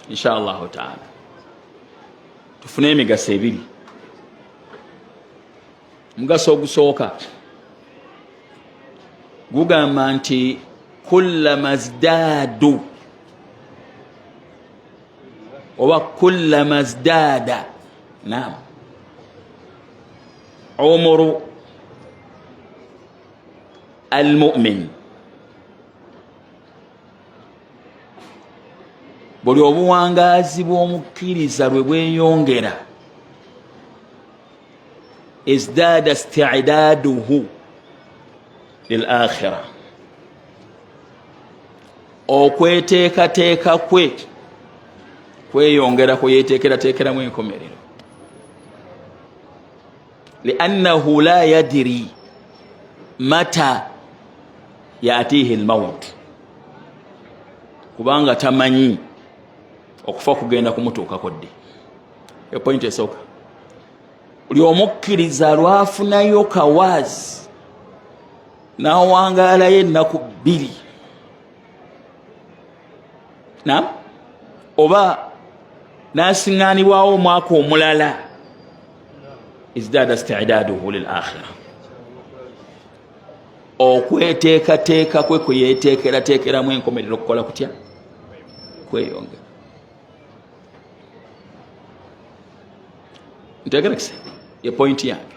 inshallah taala tufune emigaso ebiri. Mugaso ogusooka gugamba nti kullama zdadu oba kullama zdada naam umuru almu'min, buli obuwangaazi bw'omukkiriza lwe bweyongera izdada isti'daduhu lil akhirah, okweteekateeka kwe kweyongera kweyeteekerateekeramu enkomerero. Liannahu la yadiri mata yatihi almaut, kubanga tamanyi okufa kugenda kumutuukako ddi. Epointi esooka, buli omukkiriza lwafunayo kawaazi n'awangaalayo ennaku 2 oba n'asiŋŋaanibwawo omwaka omulala, izdada isti'daduhu lil akhirah, okweteekateeka kwe kweyeteekerateekeramu enkomerero kukola kutya? Kweyongera. Ntegerekese ye pointi yange.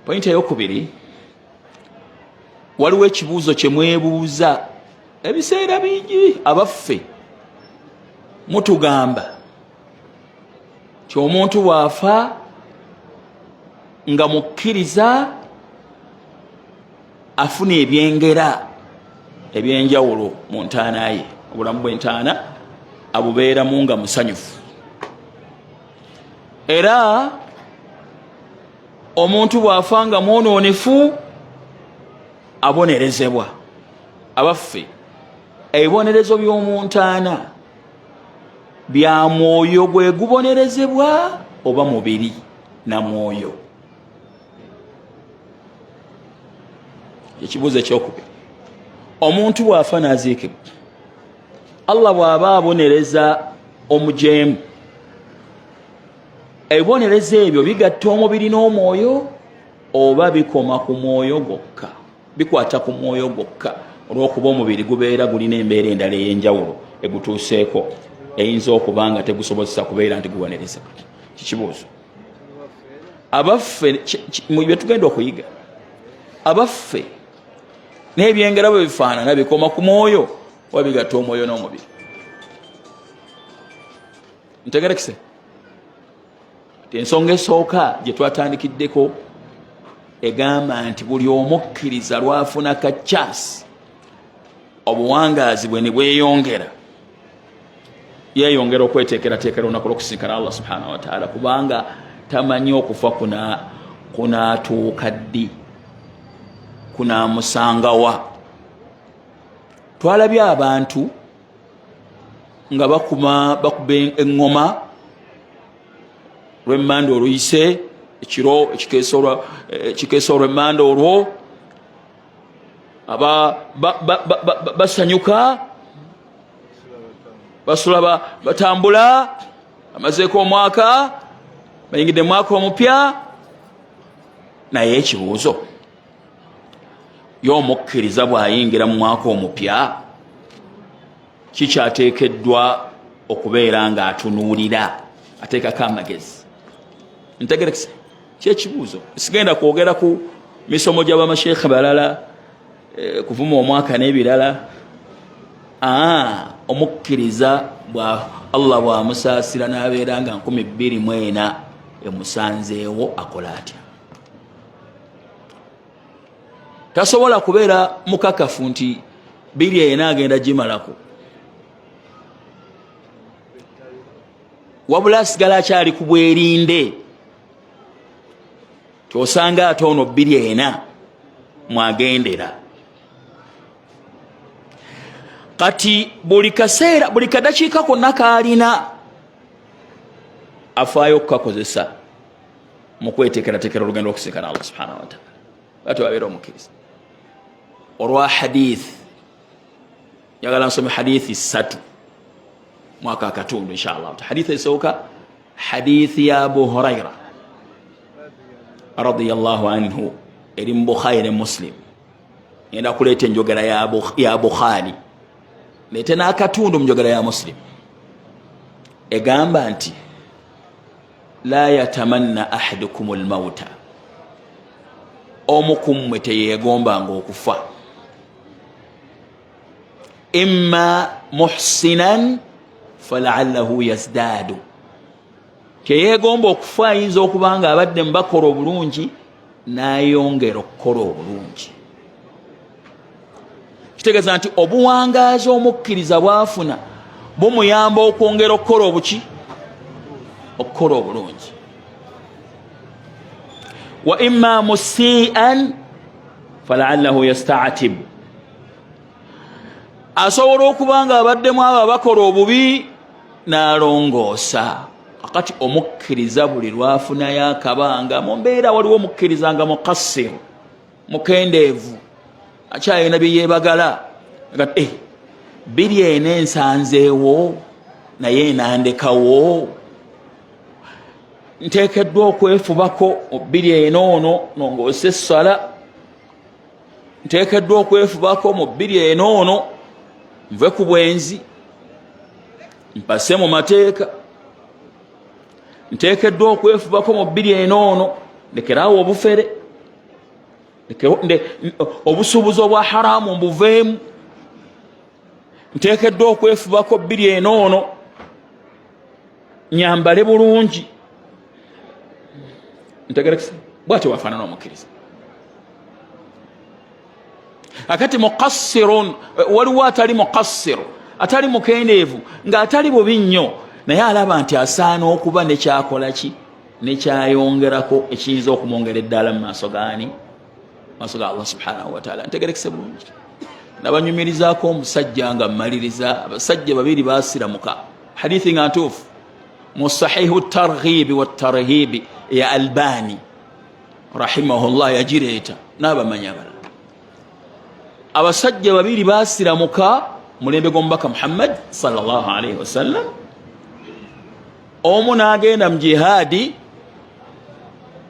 Pointi eyokubiri, waliwo ekibuuzo kye mwebuuza ebiseera bingi. Abaffe mutugamba ti omuntu bw'afa nga mukkiriza afuna ebyengera ebyenjawulo mu ntaana ye, obulamu bw'entaana abubeeramu nga musanyufu. Era omuntu bw'afa nga mwonoonefu abonerezebwa. Abaffe ebibonerezo by'omu ntaana bya mwoyo gwe gubonerezebwa oba mubiri na mwoyo? Ekibuuzo ekyokubiri, omuntu bw'afa n'aziikibwa, Allah bw'aba abonereza omujeemu, ebibonerezo ebyo bigatta omubiri n'omwoyo oba bikoma ku mwoyo gwokka? Bikwata ku mwoyo gwokka, olw'okuba omubiri gubeera gulina embeera endala ey'enjawulo egutuuseeko eyinza okuba nga tegusobozesa kubeera nti gubonereza. Kikibuuzo. Abaffe bye tugenda okuyiga, abaffe n'ebyengera bwe bifaanana bikoma ku mwoyo oba bigatta omwoyo n'omubiri? Ntegerekese. Ensonga esooka gye twatandikiddeko egamba nti buli omukkiriza lwafuna kachaasi obuwangaazi bwe ne bweyongera, yeeyongera okweteekerateekera olunaku lw'okusinkana Allah subhanahu wa ta'ala, kubanga tamanyi okufa kunaatuuka ddi, kunaamusangawa. Twalabye abantu nga bakuba eŋŋoma lw'emmanda oluyise, ekiro ekikeesa olw'emmanda olwo, basanyuka, basula batambula, amazeeko omwaka, bayingidde mu mwaka omupya. Naye ekibuuzo, y'omukkiriza bw'ayingira mu mwaka omupya, kikyateekeddwa okubeera ng'atunuulira, ateekako amagezi? Ntegerekese. Kyekibuuzo. Sigenda kwogera ku misomo gy'abamasheekhe balala, kuvuma omwaka n'ebirala. Omukkiriza Allah bw'amusaasira n'abeera nga 2024 emusanzeewo, akola atya? Tasobola kubeera mukakafu nti 2024 agenda gimalako, wabula asigala akyali ku bwerinde. Tosanga ate ono 2024 mwagendera. Kati buli kaseera, buli kadakiika konna kaalina afaayo okukakozesa mu kweteekerateekera olugendo okusinkana Allah subhanahu wa ta'ala. Batu babeera omukkiriza. Olwa hadith, njagala nsome hadithi 3 mwaka akatundu inshallah. Hadithi esooka hadithi ya Abu Huraira radiyallahu anhu eri mu Bukhari ne Muslim. Ngenda kuleeta enjogera ya Bukhari leete n'akatundu mu njogera ya Muslim egamba nti la yatamanna ahadukum almauta, omu ku mmwe teyeegombanga okufa. Imma muhsinan falaallahu yazdaadu, teyeegomba okufa ayinza okuba nga abadde mubakola obulungi n'ayongera okukola obulungi. Kitegeeza nti obuwangaazi omukkiriza bwafuna bumuyamba okwongera okukola obuki, okukola obulungi. Wa imma musian falaallahu yastaatibu, asobola okuba nga abaddemu abo abakola obubi n'alongoosa. Akati omukkiriza buli lwafunayo akabanga, mu mbeera waliwo omukkiriza nga mukassiru, mukendeevu, akyalina bye yeebagala, biri eno ensanzeewo naye nandekawo, nteekeddwa okwefubako biri eno ono nongoose essala, nteekeddwa okwefubako mu biri eno ono nve ku bwenzi mpase mu mateeka, nteekeddwa okwefubako mu biri eno ono lekeraawo obufere, obusuubuzi obwa haramu mbuveemu, nteekeddwa okwefubako biri eno ono nyambale bulungi. Ntegerekese bw'atyo wafaanana omukkiriza. Akati muqassirun, waliwo atali muqassiru, atali mukendeevu, ng'atali bubi nnyo naye alaba nti asaana okuba nekyakola ki, nekyayongerako ekiyinza okumwongera eddala mu maaso gaani, maaso ga Allah subhanahu wa ta'ala. Ntegerekese bulungi. Nabanyumirizaako omusajja nga mmaliriza, abasajja babiri baasiramuka, hadithi nga ntuufu mu sahihu targhibi wa tarhibi ya Albani rahimahullah yagireeta n'abamanya balala. Abasajja babiri baasiramuka mulembe gw'omubaka Muhammad sallallahu alaihi wasallam. Omu n'agenda mu jihaadi,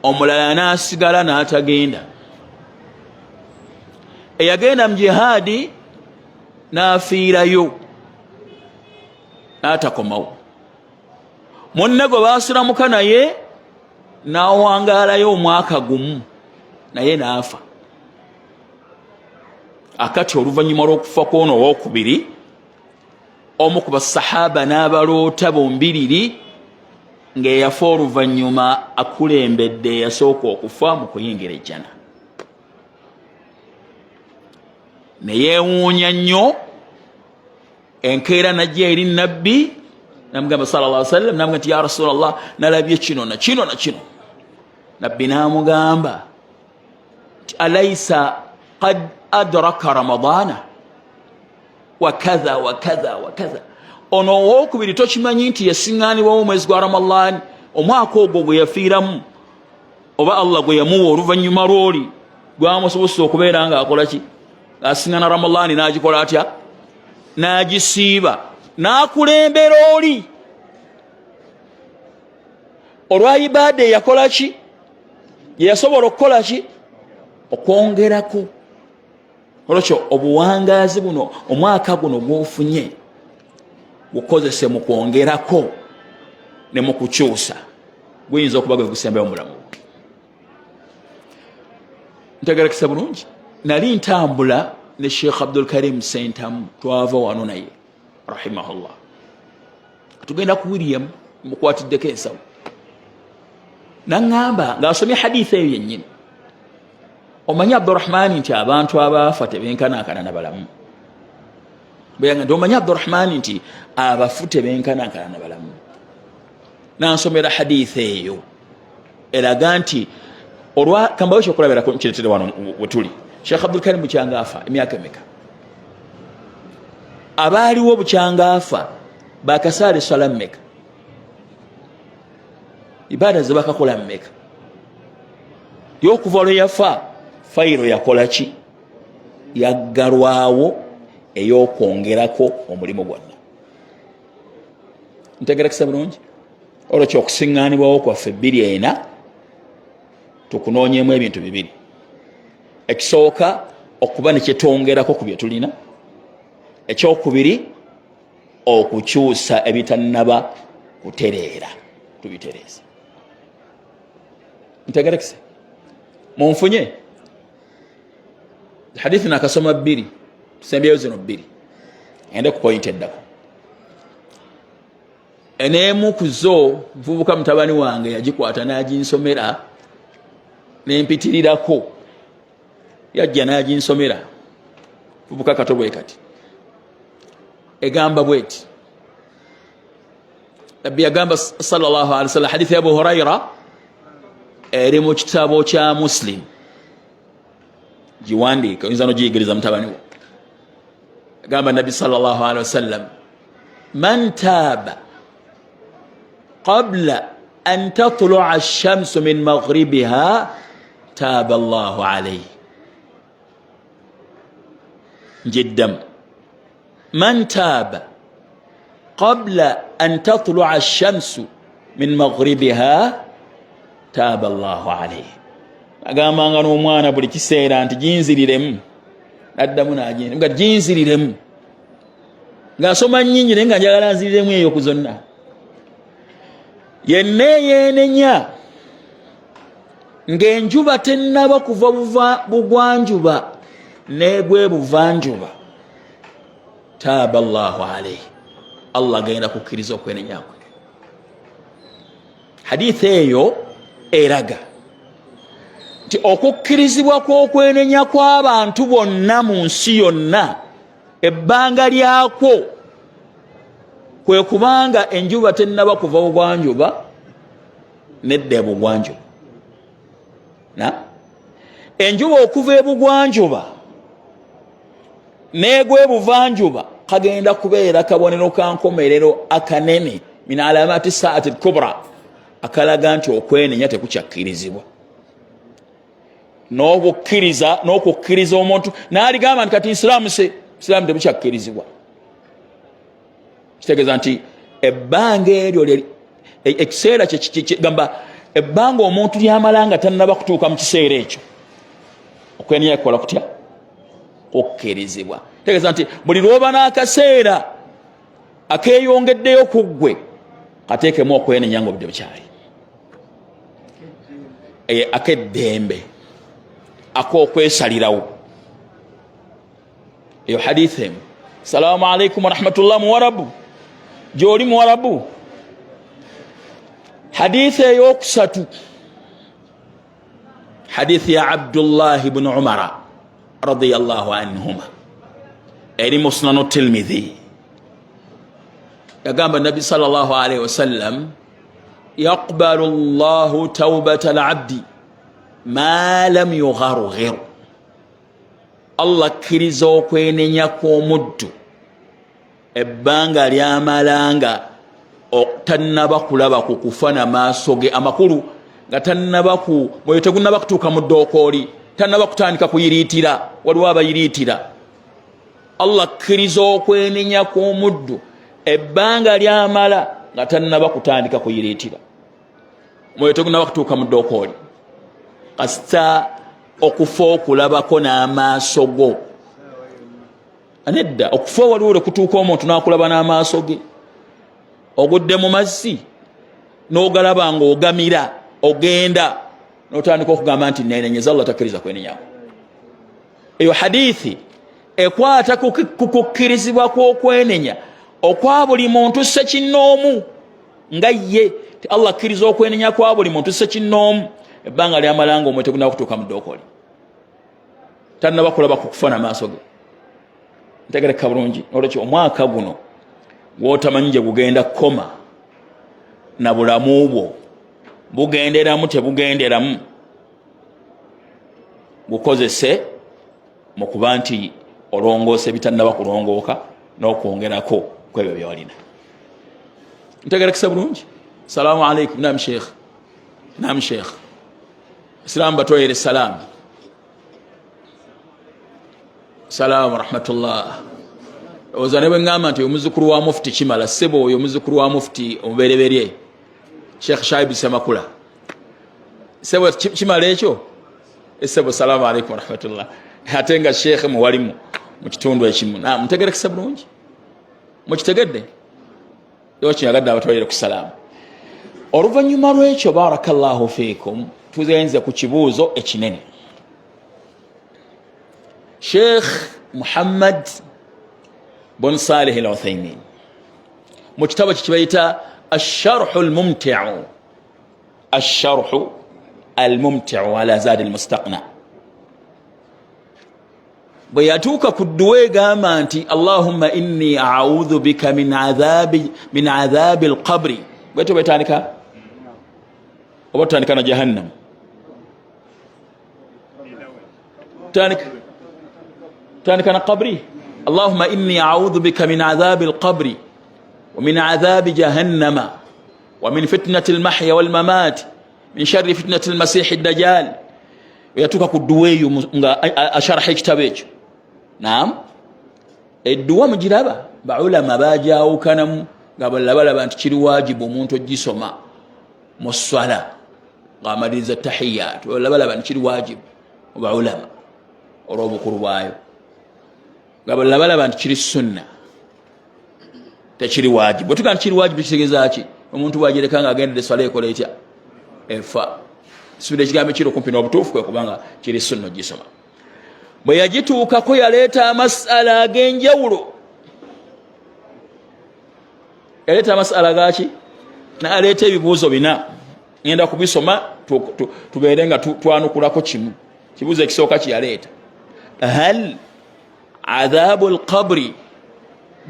omulala n'asigala n'atagenda. Eyagenda mu jihaadi n'afiirayo n'atakomawo. Munne gwe baasiramuka naye n'awangaalayo omwaka gumu naye n'afa. Akati oluvannyuma lw'okufa kw'ono owookubiri, omu ku basahaba n'abaloota bombiriri ng'eyafa oluvannyuma akulembedde eyasooka okufa mu kuyingira ejjana. Ne yeewuunya nnyo, enkeera najja eri nabbi namugamba sallallahu alaihi wasallam, namugamba nti ya Rasulallah, nalabye kino na kino na kino. Nabbi n'amugamba nti alaysa qad adraka ramadana wa kadha wa kadha wa kadha, ono owookubiri tokimanyi nti yasiŋŋaanibwamu omwezi gwa Ramadani, omwaka ogwo gwe yafiiramu, oba Allah gwe yamuwa oluvannyuma lw'oli gwamusobozesa okubeera ng'akola ki, ng'asiŋŋaana Ramadani n'agikola atya, n'agisiiba, n'akulembera oli olwa ibaada yakola ki, yeyasobola okukola ki, okwongerako. Olwekyo obuwangaazi buno, omwaka guno gw'ofunye bukozese mu kwongerako ne mu kukyusa, guyinza okuba gwe gusembayo omulamu. Ntegerekese bulungi. Nali ntambula ne Sheikh Abdul Karim Sentamu, twava wano naye rahimahullah, tugenda ku William mukwatiddeko ensawo, naŋŋamba ng'asomye hadithi eyo yennyini, omanyi Abdurrahmani nti abantu abaafa tebenkanankana na balamu. Nti omanyi Abdurrahmani nti abafu tebenkanankana na balamu. Nansomera hadithi eyo eraga nti kambayo kyokulabirako nkiretere wano wetuli. Sheikh Abdul Karim bukyanga afa emyaka emeka, abaaliwo bukyanga afa bakasaala essala mmeka, ibaada ze bakakola mmeka, y'okuva lwe yafa fayiro yakola ki, yaggalwawo ey'okwongerako omulimu gwonna. ntegerekesa bulungi olwekyo okusiŋŋaanibwawo kwaffe 2 tukunoonyemu ebintu 2 ekisooka okuba ne kyetwongerako ku bye tulina ekyokubiri okukyusa ebitannaba kutereera tubitereeza ntegerekese munfunye hadithi nakasoma 2 tusembyeyo zino 2 ende ku point eddako enemu kuzo nvubuka mutabani wange yagikwata n'aginsomera nempitirirako yajja n'aginsomera vubuka katobwe kati egamba bweti nabbi yagamba sallallahu alaihi wasallam hadithi ya Abu Huraira eri mu kitabo kya Muslim giwandiika oyinza nogiyigiriza mutabani wo agamba nabbi sallallahu alaihi wasallam man taaba qabla an tatlu'a ash-shamsu min maghribiha taaba Allahu alayhi جدا من تاب قبل أن تطلع الشمس من مغربها تاب الله عليه agamba nga n'omwana buli kiseera nti jinziriremu addamu n'agenda nga jinziriremu ng'asoma nnyingi naye nga njagala nziriremu eyo ku zonna yenna eyeenenya ng'enjuba tennaba kuva bugwanjuba negwe buvanjuba taaba Allahu alayhi Allah genda kukkiriza okwenenya kwe hadithi eyo eraga nti okukkirizibwa kw'okwenenya kw'abantu bonna mu nsi yonna ebbanga lyakwo kwe kubanga enjuba tennaba kuva bugwanjuba nedda ebugwanjuba na enjuba okuva ebugwanjuba negwe buvanjuba kagenda kubeera kabonero ka nkomerero akanene min alamati saati al-kubra akalaga nti okwenenya tekukyakkirizibwa n'okukkiriza omuntu n'aligamba nti kati isiraamu tebukyakkirizibwa kitegeeza nti ebbanga eryo ekiseera gamba ebbanga omuntu lyamala nga tannaba kutuuka mu kiseera ekyo okwenenya kukola kutya okkirizibwa tegeeza nti buli lwoba n'akaseera akeeyongeddeyo ku ggwe kateekemu okwenenya nga obudde bukyali akeddembe ak'okwesalirawo eyo hadithi emu salaamu alaikum warahmatullah muwarabu gy'oli muwarabu hadithi ey'okusatu hadithi ya Abdullahi ibn Umara radiyallahu anhuma eri musnanu Tirmidhi yagamba nabi sallallahu alaihi wasallam yaqbalu Allahu tawbata al-abdi ma lam yugharghir Allah akkiriza okwenenya kw'omuddu ebbanga lyamalanga tannaba kulaba ku kufa n'amaaso ge amakulu nga tannaba mwoyo tegunnaba kutuuka mu ddookooli tannaba kutandika kuyiriitira waliwo abayiriitira Allah akkiriza okwenenya kw'omuddu ebbanga lyamala nga tannaba kutandika kuyiriitira mwoyo tegunnaba kutuuka mu ddookooli kasita okufa okulabako n'amaaso go anedda okufa waliwo lekutuuka omuntu n'akulaba n'amaaso ge ogudde mu mazzi n'ogalaba nga ogamira ogenda n'otandika okugamba nti neenenyeza Allah takkiriza kwenenyaako eyo hadithi ekwata ku kukkirizibwa kw'okwenenya okwa buli muntu ssekinnoomu nga ye ti Allah akkiriza okwenenya kwa buli muntu ssekinnoomu ebbanga lyamalanga omwe tegunnaba kutuuka mu ddookooli tannaba kulaba ku kufa n'amaaso ge ntegereka bulungi olwekyo omwaka guno gw'otamanyi gye gugenda kukoma na bulamu bwo bugenderamu tebugenderamu bukozese mu kuba nti olongoose bitannaba kulongooka n'okwongerako kwebyo byolina ntegerekesa bulungi salaamu alaikum nam sheikh nam sheikh islamu batoyere salaamu rahmatullah ozane bwe ngamba nti omuzukulu wa mufti kimala sebo oyo omuzukulu wa mufti omubereberye Sheikh Shaib Semakula sebo kimala ekyo sebo salamu alaykum wa rahmatullah atenga Sheikh muwalimu mu kitundu ekimu na mutegerekesa bulungi mukitegedde yo kinyagadde abatwalire ku salamu oluvannyuma lw'ekyo barakallahu fiikum tuzenze ku kibuuzo ekinene Sheikh Muhammad بن صالح العثيمين مجتبى كتبيتا الشرح الممتع على زاد المستقنع بياتوك كدوي غامانتي اللهم إني أعوذ بك من عذاب القبر بيتو بيتانيكا وبيتانيكا جهنم تانيكا قبري اللهم إني أعوذ بك من عذاب القبر ومن عذاب جهنم ومن فتنة المحيا والممات من شر فتنة المسيح الدجال يتوكا كدوي أشرح كتابيك نعم الدواء مجربة بعلماء باجاو كانم قبل لبلا أن تشري واجب ومونتو جسما مصلاة قامدين التحيات ولا بلا أن تشري واجب وبعلماء وروب قربايو قبل لا بلا بانت كيري السنه تشري واجب وتكان كيري واجب كيزاكي omuntu wajire kanga agende swale ko lecha efa sibile kigambe kiro kumpi n'obutuufu kwe kubanga kiri sunno gisoma bwe yagituuka ko yaleeta masala ag'enjawulo yaleeta masala gaki na aleeta ebibuuzo bina ngenda kubisoma tubeere nga twanukulako kimu kibuuzo ekisooka kiyaleeta hal عذاب القبر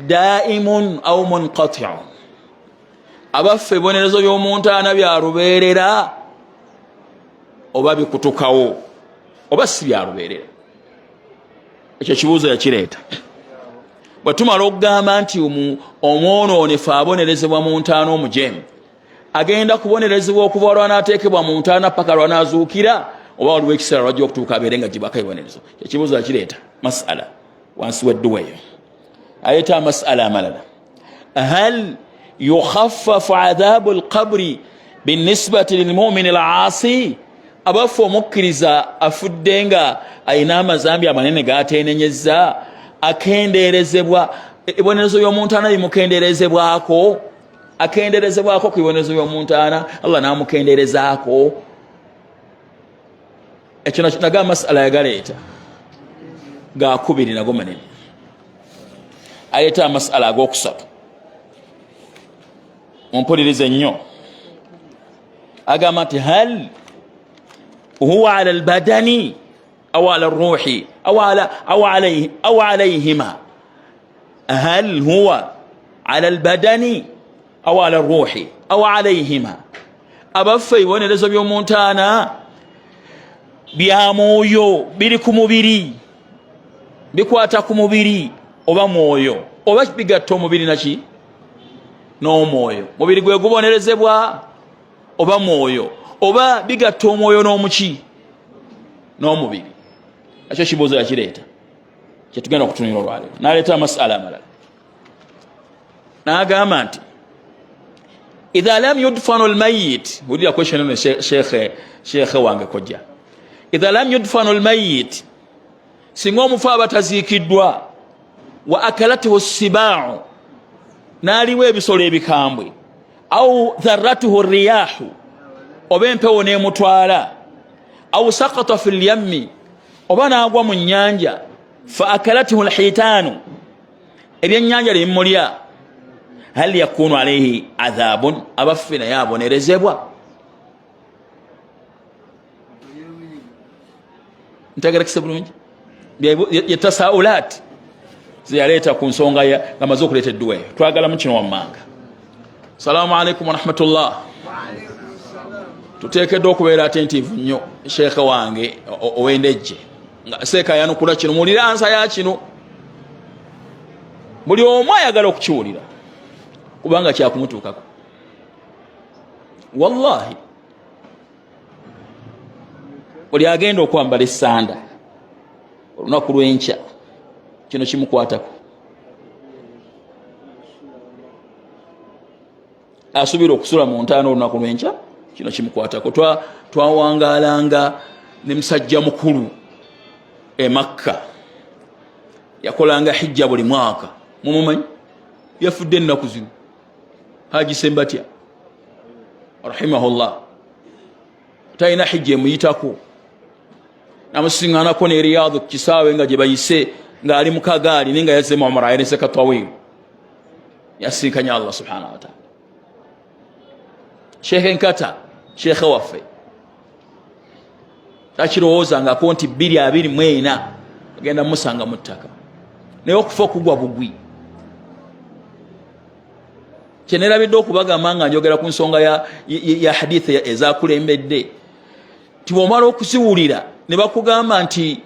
دائم أو منقطع abaffe bonerezo by'omuntu anabyalubeerera oba bikutukawo oba si byalubeerera ekyo kibuuzo yakireeta bwe tumala okugamba nti omwonoonefu abonerezebwa mu ntaana omujeemu agenda kubonerezebwa okuva lwanaateekebwa mu ntaana paka lwanaazuukira oba waliwo ekiseera lwajja okutuuka abeere nga gibaka ebibonerezo ekibuuzo yakireeta masala wansi wedduweeyo ayeta masala amalala hal يخفف عذاب القبر بالنسبة للمؤمن العاصي abafu omukkiriza afuddenga ayina amazambi amanene gaatenenyezza akendeerezebwa ebibonerezo by'omuntu ana bimukendeerezebwako akendeerezebwako ku bibonerezo by'omuntu ana Allah n'amukendeerezaako ekyo naga masala yagaleeta gaakubiri nago manene ayeta amasala ag'okusatu mumpulirize nnyo agamba nti hal huwa ala albadani aw ala arruhi aw alayhima hal huwa ala albadani aw ala arruhi aw alayhima abaffe ibibonerezo by'omuntu ana bya mwoyo biri ku mubiri bikwata ku mubiri oba mwoyo oba bigatta omubiri naki n'omwoyo mubiri gwe gubonerezebwa oba mwoyo oba bigatta omwoyo n'omuki n'omubiri ekyo kibuuzo yakireeta kyetugenda okutunira olwaleero n'aleeta amasala amalala n'agamba nti idha lam yudfanu almayit wulira question eno shekhe wange kojja idha lam yudfanu almayit singa omufu abataziikiddwa wa akalatuhu sibau n'aliwo ebisolo ebikambwe au dharratuhu riyahu oba empewo n'emutwala au sakata fi lyammi oba n'agwa mu nnyanja fa akalatuhu lhitaanu ebyennyanja limulya hal yakunu alayhi adhabun abaffe naye abonerezebwa ntegerekese bulungi yetasaulat ziyaleeta ku nsonga ngamaze okuleeta edduweeyo twagala mu kino wammanga salaamu alaikum warahmatullah tuteekeddwa okubeera atentivu nnyo sheekhe wange ow'endejje nga seeka yanukula kino muwulire ansa ya kino buli omu ayagala okukiwulira kubanga kyakumutuukako wallahi buli agenda okwambala essanda olunaku lw'enkya kino kimukwatako asubira okusula mu ntaana olunaku lwenkya kino kimukwatako. Twawangalanga ne musajja mukulu e Makka yakolanga hijja buli mwaka, mumumanyi yafudde ennaku zino, Haji Sembatya rahimahullah, talina hijja emuyitako, namusiŋŋaanako ne Riyadhu ku kisaawe nga gye bayise ng'ali mu kagaali naye nga yazze mu umra ayerese katwawiru, yasinkanya Allah subhanahu wa ta'ala. Sheikh Nkata sheikh waffe takirowoozangako nti 2024 agenda musanga mu ttaka, naye okufa okugwa bugwi. Kyenerabidde okubagamba nga njogera ku nsonga ya hadithi ezakulembedde, ti bw'omala okuziwulira ne bakugamba nti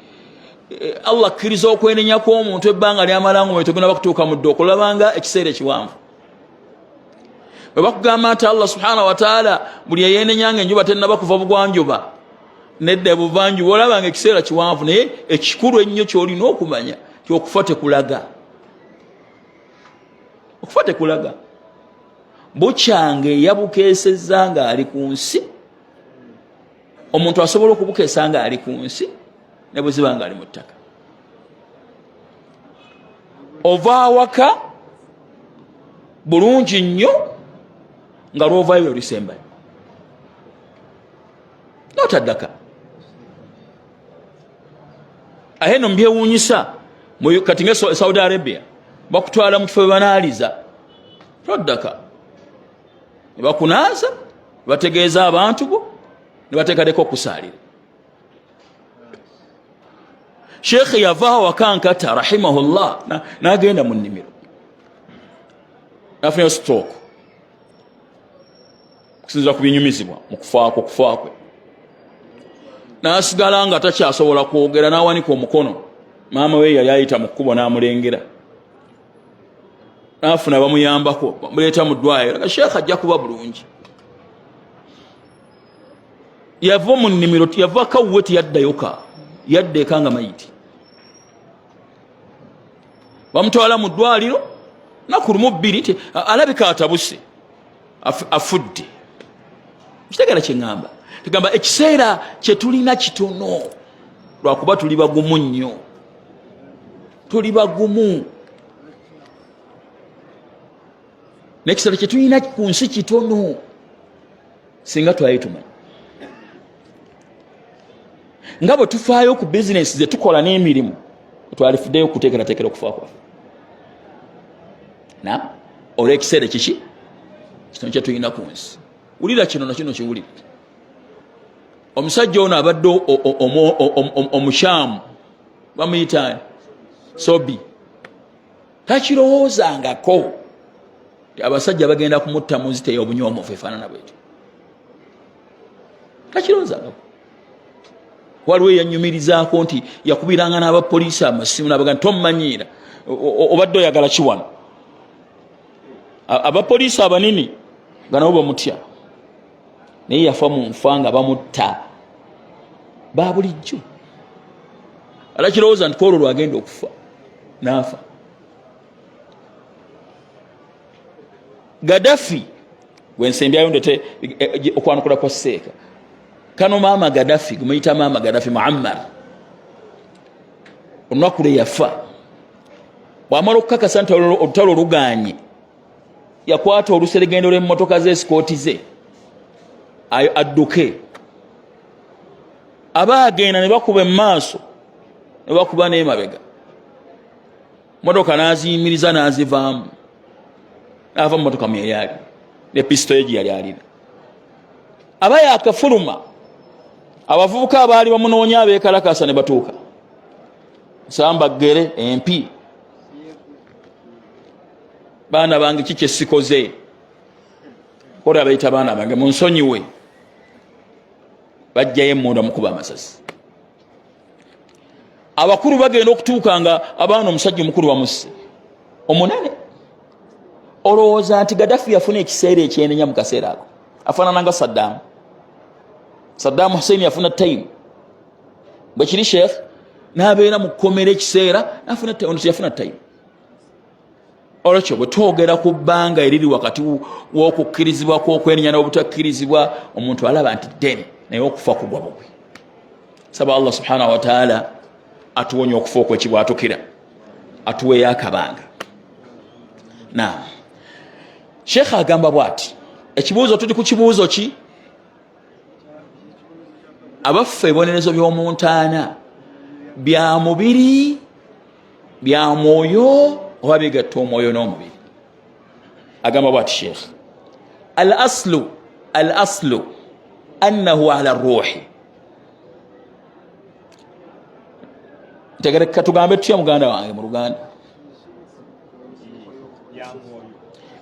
Allah akkiriza okwenenya kw'omuntu ebbanga lyamalanga omwoyo togenda bakutuuka mu ddooko, olabanga ekiseera ekiwanvu. Bwe bakugamba nti Allah subhanahu wa ta'ala buli eyeenenyanga enjuba tennaba kuva bugwanjuba nedda buvanjuba, olabanga ekiseera kiwanvu. Naye ekikulu ennyo ky'olina okumanya kyokufa tekulaga, okufa tekulaga. Bukyange yabukeesezza ng'ali ku nsi, omuntu asobola okubukeesa ng'ali ku nsi ne bwe ziba ng'ali mu ttaka. Ova awaka bulungi nnyo nga lwovaayo lwe lusembayo notaddaka. Aye no mbyewuunyisa kati nga Saudi Arabia bakutwala mu kifo banaaliza toddaka, ne bakunaaza, ne bategeeza abantu bo, ne bateekadeko okusaalira. Sheikh yavaawo wakankata rahimahullah n'agenda mu nnimiro n'afunayo stroke kusinziira ku binyumizibwa mu kufa kwe, n'asigala nga takyasobola kwogera, n'awanika omukono. Maama we yali ayita mu kkubo n'amulengera, n'afuna bamuyambako, bamuleeta mu ddwaliro. Sheikh ajja kuba bulungi. Yava mu nnimiro, yava kawuwe tiyaddayoka, yadda eka nga mayiti. Bamutwala mu ddwaliro naku lumu bbiri, alabika atabuse, afudde. Kitegera kye ŋŋamba, tugamba ekiseera kye tulina kitono, lwakuba tuli bagumu nnyo, tuli bagumu. N'ekiseera kye tulina ku nsi kitono singa twali tumanyi. Nga bwe tufaayo ku bizinesi ze tukola n'emirimu, twalifuddeyo okuteekerateekera okufa kwaffe. Olw'ekiseera kiki kitono kye tulina ku nsi. Wulira kino na kino kiwulira. Omusajja ono abadde omushamu bamuyita Sobi, takirowoozangako abasajja bagenda kumutta mu nzita ey'obunyoomofu efaanana bwetyo, takirowoozangako. Waliwo eyanyumirizaako nti yakubiranga n'abapoliisi amasimu n'abaga nti tomumanyiira, obadde oyagala kiwano. Abapoliisi abanini nga nabo bamutya, naye yafa mu nfa nga bamutta ba bulijjo. Alakirowooza nti kwolwo lwagenda okufa n'afa. Gaddafi gwensembyayo ndete okwanukula kwa Seeka, kano maama Gaddafi gumuyita maama Gaddafi Muammar, olunaku lwe yafa, bw'amala okukakasa nti olutalo oluganye, yakwata oluseregendo lw'emmotoka z'esikooti ze adduke. Abaagenda ne bakuba emmaaso ne bakuba n'emabega, motoka n'aziyimiriza n'azivaamu, n'ava mu motoka mwe yali ne pisitoyo gye yali alina. Aba yaakafuluma, abavubuka abaali bamunoonya abeekalakasa ne batuuka. Nsamba Ggere MP, baana bange kiki esikoze, kola bayita baana bange munsonyiwe, bajjayo emmundu mukuba amasasi. Abakulu bagenda okutuuka nga abaana omusajja omukulu bamusse omunene. Olowooza nti Gaddafi yafuna ekiseera ekyenenya mu kaseera ako, afaanana nga Saddam Hussein yafuna time. Bwe kiri Sheikh n'abeera mu kkomera ekiseera n'afuna time, ono teyafuna time. olwekyo bwe twogera ku bbanga eriri wakati w'okukkirizibwa kw'okwenenya n'obutakkirizibwa omuntu alaba nti ddene naye okufa kugwa bugwe. Saba Allah subhanahu wa ta'ala atuwonya okufa okwekibwatukira, atuweeyo akabanga. Naam, Sheikh agamba bw'ati, ekibuuzo tuli ku kibuuzo ki? Abaffe ebibonerezo by'omuntu ana bya mubiri, bya mwoyo oba bigatta omwoyo n'omubiri? Agamba bw'ati Sheikh, al aslu annahu ala ruhi. Ntegereka tugambe tutya muganda wange mu Luganda?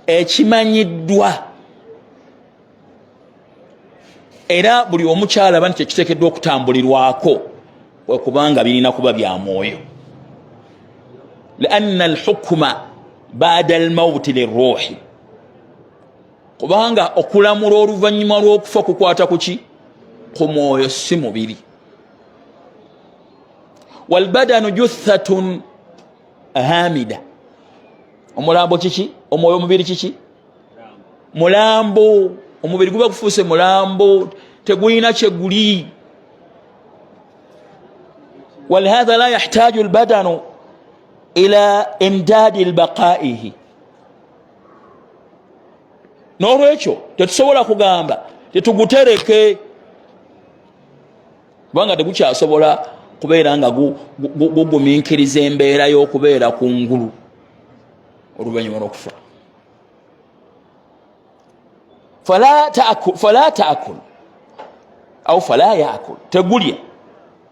Ekimanyiddwa era buli omukyala bani kyekiteekeddwa okutambulirwako okubanga birina kuba bya mwoyo. Lianna alhukma baada almauti liruhi, kubanga okulamula oluvannyuma lw'okufa kukwata kuki? Ku mwoyo, si mubiri. Walbadanu juthatun hamida, omulambo kiki? Omwoyo omubiri kiki? Mulambo. Omubiri guba gufuuse mulambo, tegulina kyeguli. Walihadha la yahtaju albadanu ila imdadi albaqaihi. N'olwekyo tetusobola kugamba tetugutereke kubanga tegukyasobola kubeera nga gugumiikiriza embeera y'okubeera ku ngulu oluvannyuma lw'okufa. Fala taakul au fala yaakul, tegulya.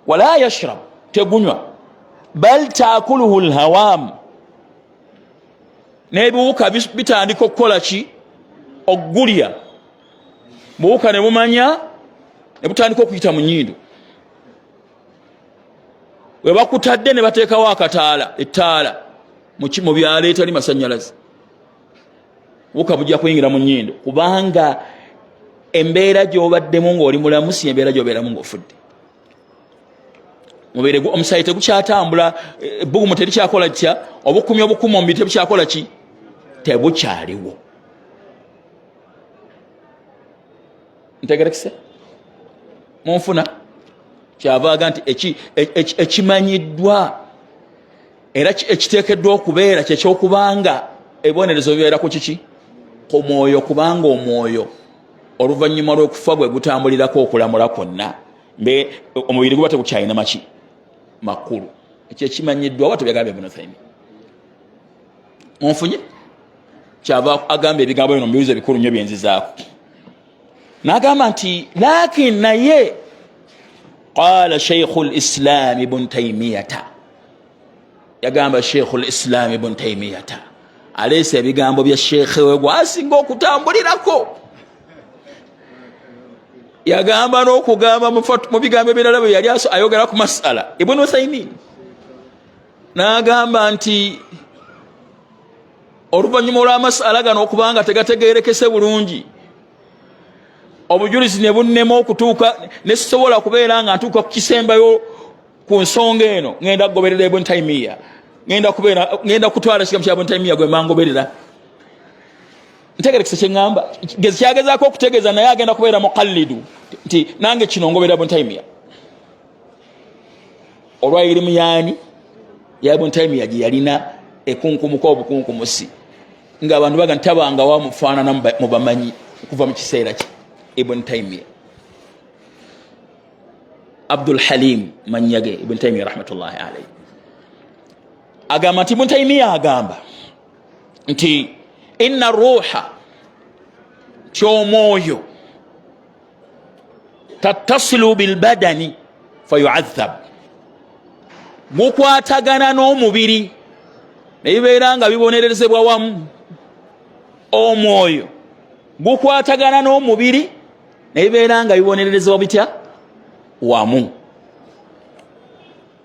Wala yashrab, tegunywa. Bal taakuluhu alhawam, n'ebiwuka bitandika okukola ki? Okugulya. Buwuka ne bumanya ne butandika okuyita mu nnyindo. We bakutadde ne bateekawo akataala, ettaala mu byalo etali masannyalaze, buwuka bujja kuyingira mu nnyindo, kubanga embeera gy'obaddemu ng'oli mulamu si embeera gy'obeeramu ng'ofudde. Mubiri omusaayi tegukyatambula, ebbugumu terikyakola kitya, obukumi omubiri tebukyakola ki? Tebukyaliwo. Ntegerekese? Munfuna? Kyavaaga nti ekimanyiddwa era ekiteekeddwa okubeera kyekyokubanga ebibonerezo bibeera ku kiki? Ku mwoyo, kubanga omwoyo oluvannyuma lw'okufa bwe gutambulirako okulamula kwonna, omubiri guba tegukyalina maki? Makulu. Ekyo ekimanyiddwa wa tebyagambye Ibn Uthaymin. Munfunye? Kyava agamba ebigambo bino mu bibuuzo ebikulu nnyo byenzizaako. N'agamba nti lakin naye qala Shaykhul Islam Ibn Taymiyata, yagamba Shaykhul Islam Ibn Taymiyata aleese ebigambo bya sheekhe we gwasinga okutambulirako. Yagamba n'okugamba mu bigambo ebirala bwe yali ayogera ku masala. Ibn Uthaymin n'agamba nti oluvannyuma olw'amasala gano okubanga tegategeerekese bulungi, obujulizi ne bunnema okutuuka ne sisobola kubeera nga ntuuka ku kisembayo ku nsonga eno, ngenda kugoberera Ibn Taymiya, ngenda kutwala ekigambo kya Ibn Taymiya gwe mangoberera. Ntegerekese kye ŋŋamba, kyagezaako okutegeeza naye agenda kubeera muqallidu nti nange kino ngoberera Ibn Taymiya. Olwa irimu yaani ya Ibn Taymiya gye yalina ekunkumuka obukunkumusi, ng'abantu baga ntabanga wamufaanana mu bamanyi okuva mu kiseera kye. Ibn Taymiya, Abdul Halim Manyage Ibn Taymiya rahmatullahi alayhi, agamba nti Ibn Taymiya agamba nti inna ruha, ky'omwoyo, tattasilu bilbadani fayu'adhab, gukwatagana n'omubiri ne bibeera nga bibonerezebwa wamu. Omwoyo gukwatagana n'omubiri ne bibeera nga bibonerezebwa bitya? Wamu.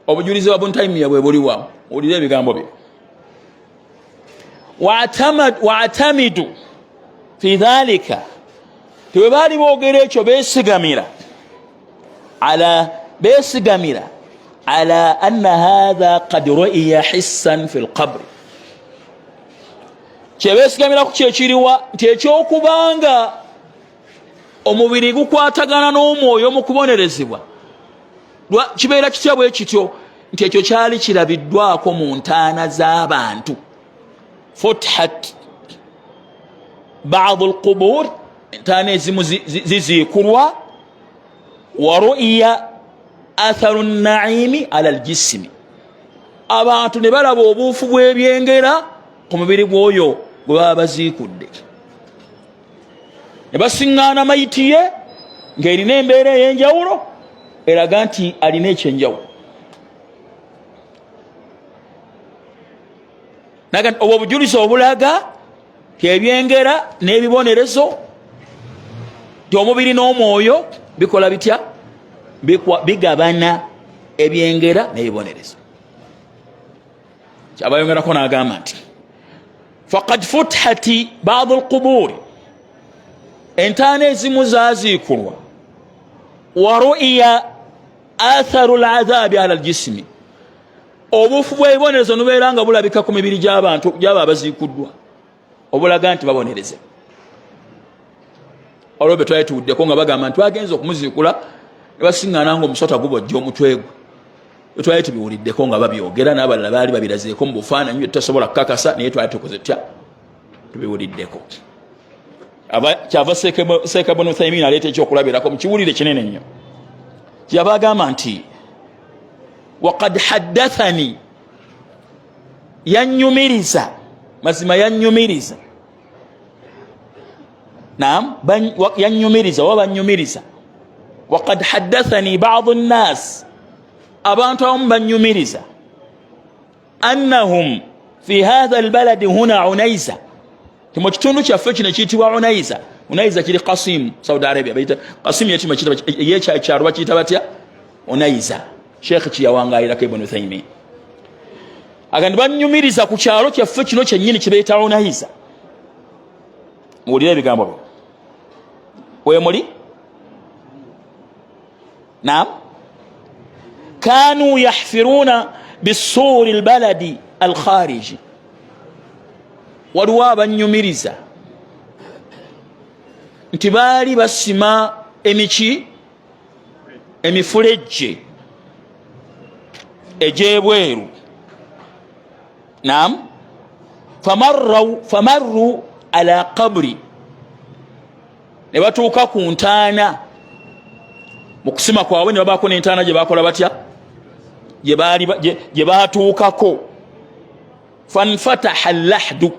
Obujulizi bwa Ibn Taymiya bwe buli wamu. Owulira ebigambo bye. Wa'tamidu fi dhalika, tewe baali boogera ekyo beesigamira ala anna hadha qad ru'iya hissan fi lqabri, kyebesigamiraku kyekiriwa nti ekyokubanga omubiri gukwatagana n'omwoyo mu kubonerezebwa kibeera kitya bwe kityo nti ekyo kyali kirabiddwako mu ntaana z'abantu. futhat ba'd al-qubur, ntaana ezimu ziziikulwa. wa ru'iya atharu an-na'imi ala al-jismi, abantu ne balaba obuufu bw'ebyengera ku mubiri gw'oyo gwe baba baziikudde. ne basiŋŋaana mayiti ye ng'erina embeera ey'enjawulo eraga nti alina ekyenjawulo. obwo obujulizi obulaga ti ebyengera n'ebibonerezo ti omubiri n'omwoyo bikola bitya, bigabana ebyengera n'ebibonerezo. kyabayongerako n'agamba nti faqad futhati ba'd al-quburi, entaana ezimu zaziikulwa. wa ru'iya atharu al-'adhabi ala al-jismi, obuufu bw'ebibonerezo nubeera nga bulabika ku mibiri gy'abantu gy'abo abaziikuddwa obulaga nti babonereze. olwo be twali tuwuddeko nga bagamba nti bagenza okumuziikula ne basiŋŋaana nga omusota gubojja omutwe gwe. bwe twali tubiwuliddeko nga babyogera n'abalala baali babirazeeko mu bufaananyi bye tutasobola kukakasa, naye twali tukoze tutya, tubiwuliddeko. kyava Sheikh Ibn Uthaymeen aleeta ekyokulabirako mu kiwulire kinene nnyo. kyava agamba nti waqad haddathani, yannyumiriza, mazima yannyumiriza, naam yannyumiriza oba bannyumiriza. waqad haddathani ba'd an-nas, abantu abamu bannyumiriza, annahum fi hadha al-baladi huna Unaiza, mu kitundu kyaffe kino kiyitibwa Unaiza. Unaiza kiri Qasim, Saudi Arabia. bayita Qasim yekyalo bakiyita batya? Unaiza. Sheikh kiyawangayirako Ibn Uthaymeen agandi bannyumiriza ku kyalo kyaffe kino kyennyini kibeeta Unaiza. muwulire ebigambo byo wemuli. naam, kanu yahfiruna bisuri albaladi alkhariji, waliwo abannyumiriza nti baali basima emifulejje egyebweru. naam, famarru ala qabri, ne batuuka ku ntaana. mu kusima kwabwe ne babaako n'entaana gye bakola batya, gye baatuukako. fanfataha allahdu,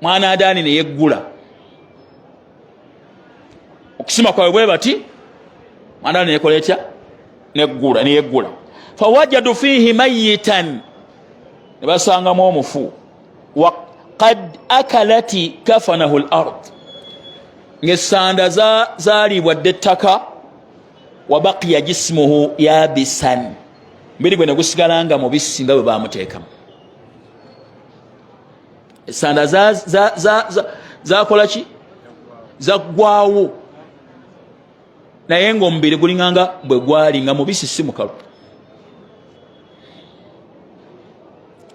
mwana adaani ne yeggula. okusima kwabwe bwe bati, mwana adaani nekola etya, neyeggula. fawajadu fihi mayitan, ne basangamu omufu. wa qad akalati kafanahu al-ard, ng'essanda zaalibwadde ettaka. wa baqiya jismuhu yabisan, mbiri gwe ne gusigala nga mubisi nga bwe bamuteekamu. essanda zakola ki, zaggwawo, naye ng'omubiri gulinganga bwe gwali nga mubisi si mukalu.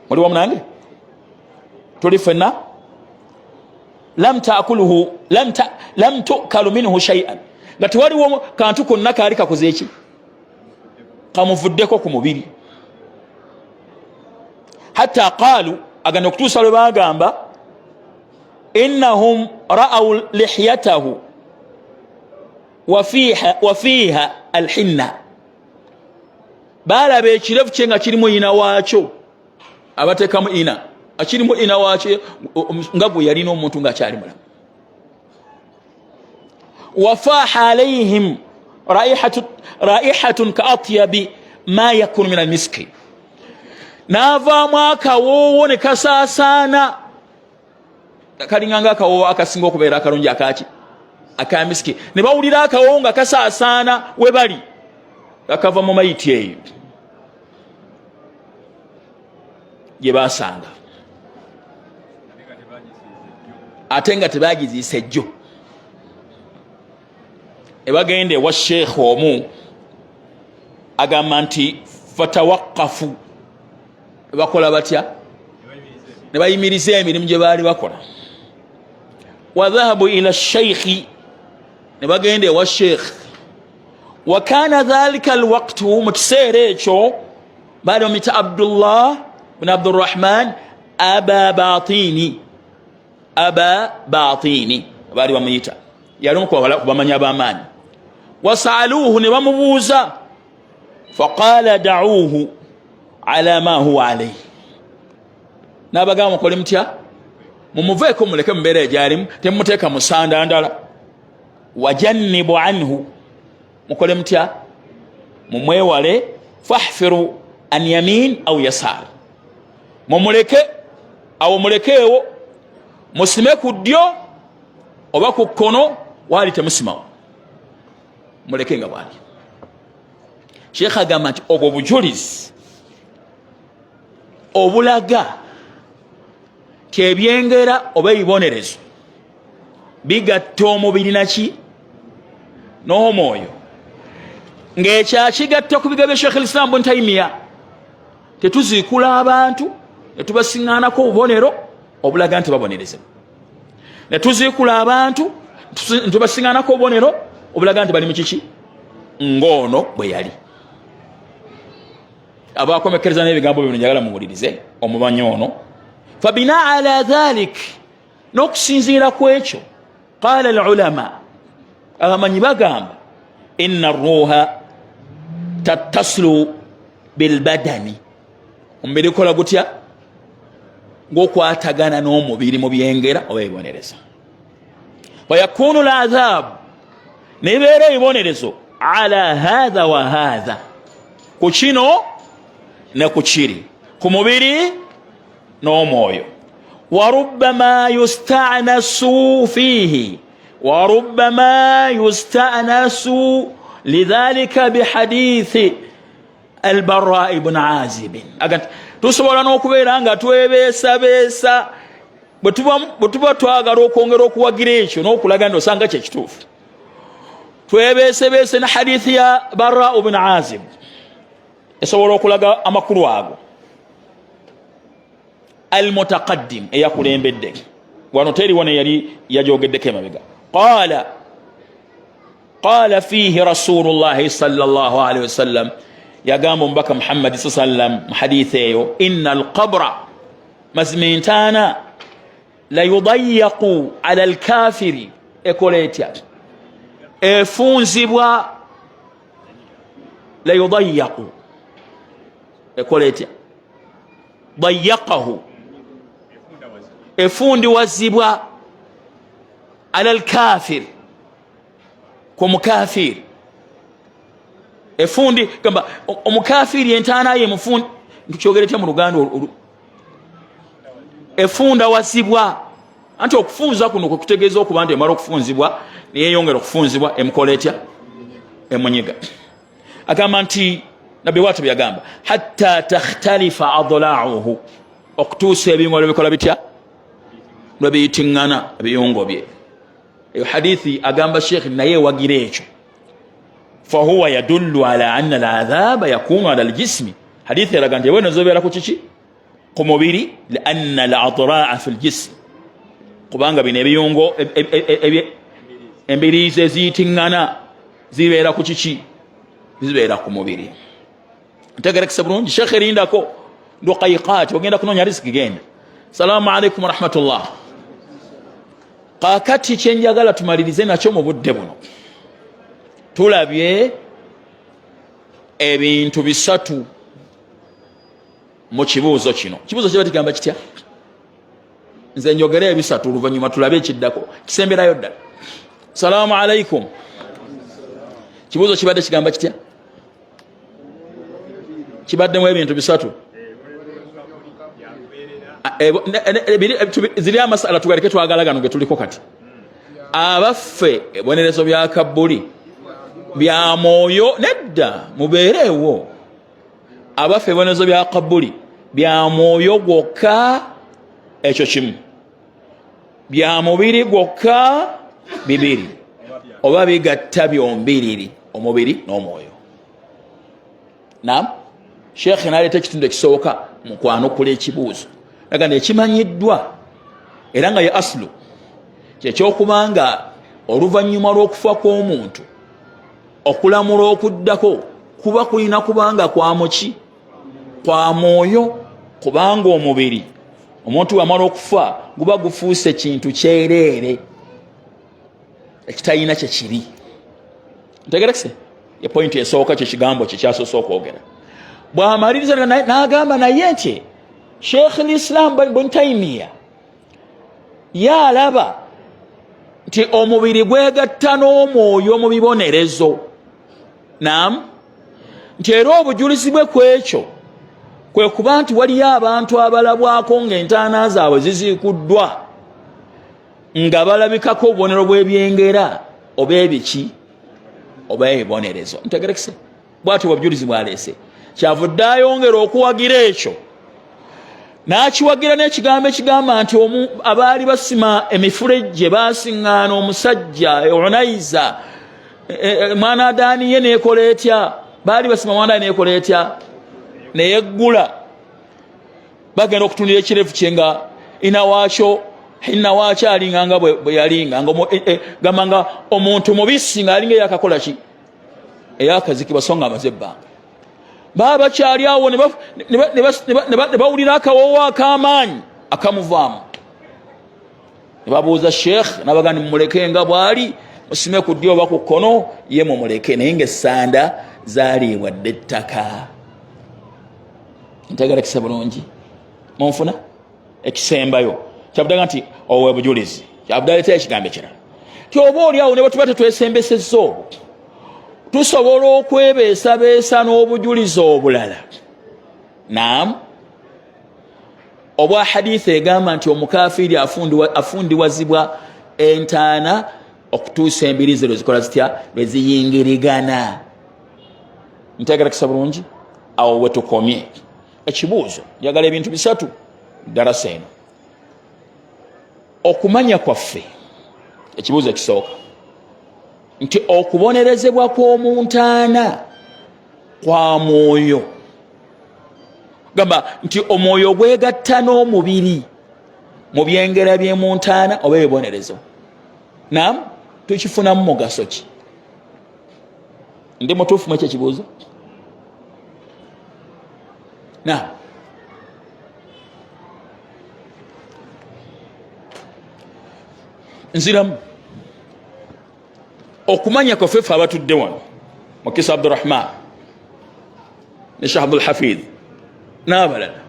muli wamu nange? tuli ffenna lam tukalu minhu shay'an, nga tewaliwo kantu konna kaali kakoze eki, kamuvuddeko ku mubiri. hatta qaalu, agenda okutuusa lwe bagamba innahum ra'aw lihyatahu wa fiha alhinna, balaba ekirevu kye nga kirimu ina waakyo, abateekamu ina, akirimu ina waakyo nga gwe yalina omuntu ng'akyali mulamu. wafaha alayhim raihatun ka atyabi ma yakunu min almiski, n'avaamu akawoowo ne kasaasaana, kalinganga akawoowo akasinga okubeera akalungi akaki, akamiski. ne bawulira akawoowo nga kasaasaana we bali, akava mu mayiti eyo gye basanga, ate nga tebagiziisa ejjo. ebagenda ewa sheekh omu agamba nti fatawakafu, bakola batya, ne bayimiriza emirimu gye baali bakola. Wa dhahabu ila shaykhi, ne bagenda ewa sheikh. Wa kana dhalika alwaqtu, mu kiseera ekyo baali bamuyita Abdullah bin Abdurrahman aba batini, baali bamuyita, yali omu kubamanya ab'amaanyi. Wasaluhu, ne bamubuuza, faqala da'uhu ala ma huwa alayhi, n'abagamba mukole mutya, mumuveeko muleke mubeera egyalimu, temuteeka mu ssanda ndala. Wajannibu anhu, mukole mutya, mumwewale. Fahfiru an yamin au yasar, mumuleke awo mulekeewo, musime ku ddyo oba ku kkono, waali temusimawo, muleke nga bwali. Sheikh agamba nti obwo bujulizi obulaga ti ebyengera oba ebibonerezo bigatta omubiri naki n'omwoyo, ng'ekyakigatta ku bigambo bya Sheikh al-Islam Ibn Taymiyyah. Tetuziikula abantu ne tubasiŋŋaanako obubonero obulaga nti babonerezebwa, ne tuziikula abantu ne tubasiŋŋaanako obubonero obulaga nti bali mu kiki, ng'ono bwe yali. Abakomekereza n'ebigambo bino njagala muwulirize omumanyi ono. Fabina ala dhalik, n'okusinziira ku ekyo, qala al-ulama, abamanyi bagamba, inna ruha tattasilu bilbadani, omubiri kola gutya, ng'okwatagana n'omubiri mu byengera oba ebibonerezo. Wayakunu al-adhab, nebeera ebibonerezo ala hadha wa hadha, ku kino ne ku kiri, ku mubiri n'omwoyo. Warubbama yusta'nasu fihi, warubbama yusta'nasu lidhalika bihadithi al-Barra ibn Azib. Agati tusobola n'okubeera nga twebeesabeesa bwe tuba twagala okwongera okuwagira ekyo n'okulaga nti osanga kyekituufu, twebeesebeese ne hadithi ya Barra ibn Azib esobola okulaga amakulu ago. Al-mutaqaddim, eyakulembedde wano, teri wane yali yajogeddeko emabega. Qala fihi Rasulullahi sallallahu alayhi wasallam, yagamba omubaka Muhammad sallam mu hadithi eyo, inna al-qabra, mazima entaana, la yudayyaqu ala al-kafiri, ekola etya, efunzibwa, la yudayyaqu, ekola etya, dayyaqahu, efundiwazibwa, ala al-kafir, ku mukafiri. Efundi gamba omukafiri entaana ye mufundi, ntukyogere tya mu Luganda, efunda wazibwa. Anti okufunza kuno kwe kutegeeza okuba nti emala okufunzibwa neyeyongera okufunzibwa, emukola etya, emunyiga. Agamba nti nabbi waatu byagamba, hatta takhtalifa adla'uhu, okutuusa ebiyungo lwe bikola bitya, lwe biyitiŋŋana ebiyungo bye. Eyo hadithi agamba Sheikh naye wagira ekyo, fahuwa yadullu ala anna al-adhaba yakunu ala al-jismi. Hadithi eraga nti ebibonerezo bibeera ku kiki, ku mubiri, lianna al-adra'a fi al-jism, kubanga bino ebiyungo embiriizi eziyitiŋŋana zibeera ku kiki, zibeera ku mubiri. Ntegerekese bulungi. Sheikh erindako nduqayiqaati, ogenda kunoonya riziki, genda. Salaamu alaikum wa rahmatullah. Kaakati kyenjagala tumalirize nakyo mu budde buno, tulabye ebintu bisatu mu kibuuzo kino. Kibuuzo kiba kigamba kitya? Nze njogera ebisatu, oluvannyuma tulabe ekiddako, kisemberayo ddala. Salaamu alaikum. Kibuuzo kibadde kigamba kitya? Kibaddemu ebintu bisatu. Ziri amasala tugaleke twagala gano ge tuliko kati. Abaffe ebibonerezo bya Kabuli bya mwoyo nedda, mubeereewo. Abaffe ebibonerezo bya Kabuli bya mwoyo gwokka, ekyo kimu. Bya mubiri gwokka, bibiri. Oba bigatta byombiriri, omubiri n'omwoyo. Naam, Sheikh n'aleeta ekitundu ekisooka mu kwanukula ekibuuzo. naganda ekimanyiddwa era nga ye aslu kyekyokuba oluvannyuma lw'okufa kw'omuntu okulamula okuddako kuba kulina kubanga kwamuki kwa mwoyo, kubanga omubiri omuntu wamala okufa guba gufuuse kintu kyereere ekitalina kyekiri. Ntegerekese ye pointi esooka kyekigambo kyekyasoosa okwogera. Bw'amaliriza n'agamba naye nti Sheikh al-Islam Ibn Taymiyyah yalaba nti omubiri gwegatta n'omwoyo mu bibonerezo. Naam, nti era obujulizi bwe kwekyo kwe kuba nti waliyo abantu abalabwako ng'entaana zaabwe ziziikuddwa nga balabikako obubonero bw'ebyengera oba ebiki oba ebibonerezo. Ntegerekese bw'atyo obujulizi bwaleese kyavudde ayongera okuwagira ekyo, n'akiwagira n'ekigambo ekigamba nti abaali basima emifulejje baasiŋŋaana omusajja Unaiza mwana Adaaniye neekola etya, baali basima mwana neekola etya, neyeggula bagenda okutundira ekirevu kye nga inawaakyo alinga bwe yalinga gamba nga omuntu mubisi ng'alinga eyakakola ki eyakazikibwa so nga amaze ebbanga. Baba bakyali awo ne bawulira akawoowo ak'amaanyi akamuvaamu, ne babuuza Sheikh n'abagamba mumuleke nga bw'ali, musime ku ddyo oba ku kkono, ye mumuleke, naye ng'essanda zaaliibwa dde ettaka. Ntegerekese bulungi, munfuna ekisembayo kyavudaga nti owe bujulizi, kyavuda leeta ekigambo ekirala ti oba oli awo ne bwe tuba tetwesembesezza obwo tusobola okwebeesabeesa n'obujulizi obulala. Naam, obwa hadithi egamba nti omukafiiri afundiwazibwa entaana okutuusa embirize lwezikola zitya lweziyingirigana. Ntegerekesa bulungi, awo we tukomye. Ekibuuzo njagala ebintu bisatu darasa eno. Okumanya kwaffe, ekibuuzo ekisooka nti okubonerezebwa kw'omuntaana kwa mwoyo, gamba nti omwoyo gwegatta n'omubiri mu byengera by'emuntaana oba ebibonerezo. Naam, tukifunamu mugaso ki? Ndi mutuufu mu ekyo ekibuuzo? Naam, nziramu okumanya kwaffe ffe abatudde wano Mukisa Abdurrahman ne Sheikh Abdul Hafidh n'abalala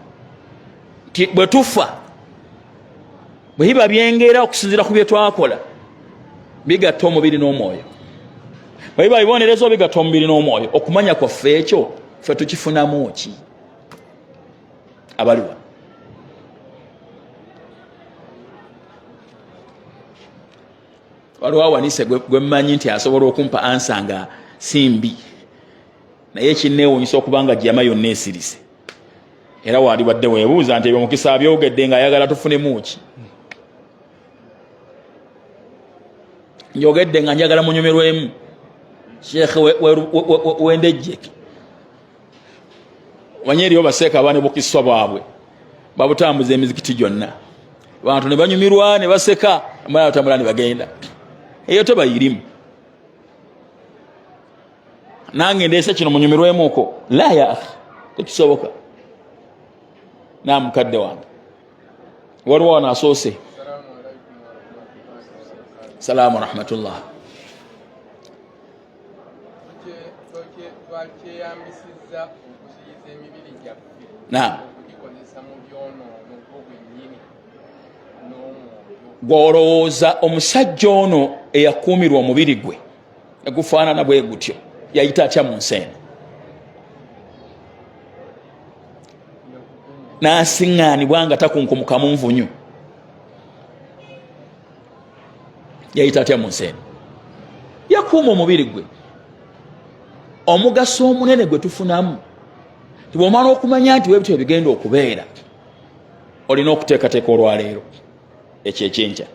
nti bwe tufa bwe biba byengera okusinziira ku bye twakola bigatta omubiri n'omwoyo, bwe biba bibonerezo bigatta omubiri n'omwoyo. Okumanya kwaffe ekyo ffe tukifunamu ki? Abaliwa waliwo awanise gwe mmanyi nti asobola okumpa ansa nga simbi, naye kinneewuunyisa okuba nga gyama yonna esirise, era waali wadde weebuuza nti ebyo Mukisa abyogedde ng'ayagala tufunemu ki? Njogedde nga njagala munyumirwemu Sheikh wendejjeke wanye eriyo baseeka abaana bukiswa bwabwe babutambuza emizikiti gyonna, abantu ne banyumirwa ne baseka, amala batambula ne bagenda. Eyo tebayirimu. Nange ndeese kino munyumirwemuko, la ya akhi, tekisoboka. Mukadde wange waliwo wano asoose. Salaamu rahmatullah. Naam, gw'olowooza omusajja ono eyakuumirwa omubiri gwe egufaanana bwe gutyo yayita atya mu nsi eno? N'asiŋŋaanibwa nga takunkumukamu nvunyu, yayita atya mu nsi eno? Yakuuma omubiri gwe. Omugaso omunene gwe tufunamu tibw'omala okumanya nti webityo bigenda okubeera, olina okuteekateeka olwaleero ekyo ekyenkya,